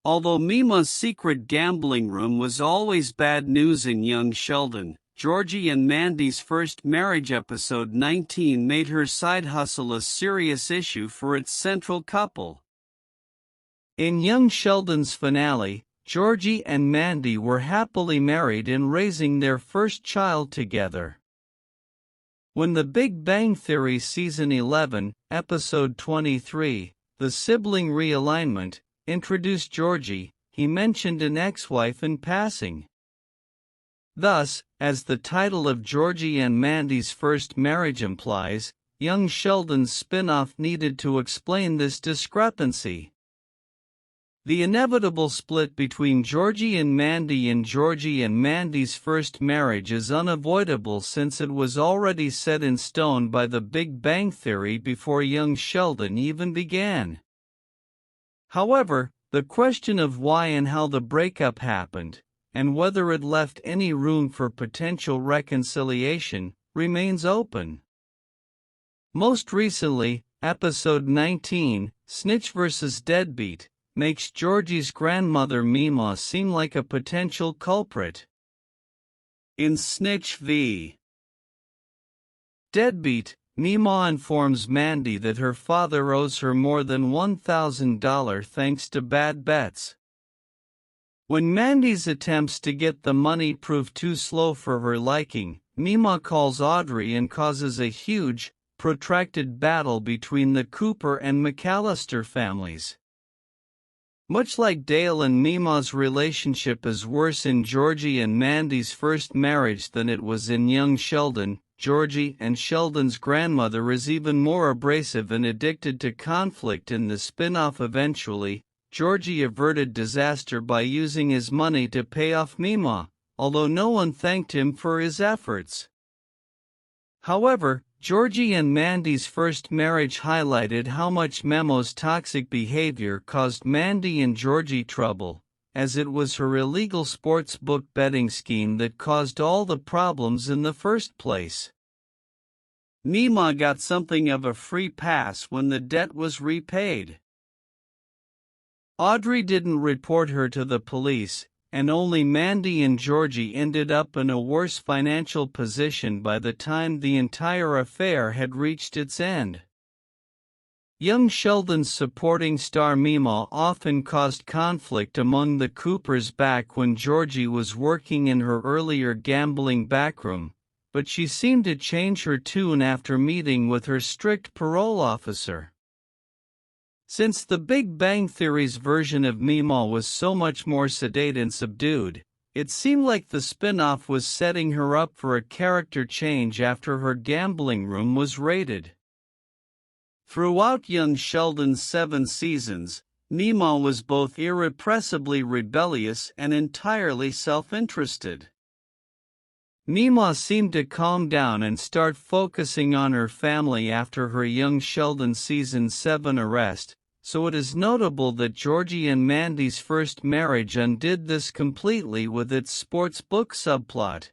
Although Mima's secret gambling room was always bad news in young Sheldon, Georgie and Mandy's first marriage episode 19 made her side hustle a serious issue for its central couple. In young Sheldon's finale, Georgie and Mandy were happily married and raising their first child together. When The Big Bang Theory Season 11, Episode 23, The Sibling Realignment, introduced Georgie, he mentioned an ex-wife in passing. Thus, as the title of Georgie and Mandy's first marriage implies, young Sheldon's spin-off needed to explain this discrepancy. The inevitable split between Georgie and Mandy in Georgie and Mandy's first marriage is unavoidable since it was already set in stone by The Big Bang Theory before young Sheldon even began. However, the question of why and how the breakup happened, and whether it left any room for potential reconciliation, remains open. Most recently, Episode 19, Snitch vs. Deadbeat, makes Georgie's grandmother Mima seem like a potential culprit. In Snitch v. Deadbeat, Mima informs Mandy that her father owes her more than $1,000 thanks to bad bets. When Mandy's attempts to get the money prove too slow for her liking, Mima calls Audrey and causes a huge, protracted battle between the Cooper and McAllister families. Much like Dale and Mima's relationship is worse in Georgie and Mandy's first marriage than it was in young Sheldon, Georgie and Sheldon's grandmother is even more abrasive and addicted to conflict in the spin-off. Eventually, Georgie averted disaster by using his money to pay off Mima, although no one thanked him for his efforts. However, Georgie and Mandy's first marriage highlighted how much Memo's toxic behavior caused Mandy and Georgie trouble, as it was her illegal sportsbook betting scheme that caused all the problems in the first place. Mima got something of a free pass when the debt was repaid. Audrey didn't report her to the police, and only Mandy and Georgie ended up in a worse financial position by the time the entire affair had reached its end. Young Sheldon's supporting star Mima often caused conflict among the Coopers back when Georgie was working in her earlier gambling backroom, but she seemed to change her tune after meeting with her strict parole officer. Since The Big Bang Theory's version of Mima was so much more sedate and subdued, it seemed like the spin-off was setting her up for a character change after her gambling room was raided. Throughout young Sheldon's 7 seasons, Mima was both irrepressibly rebellious and entirely self-interested. Mima seemed to calm down and start focusing on her family after her young Sheldon Season 7 arrest, so it is notable that Georgie and Mandy's first marriage undid this completely with its sports book subplot.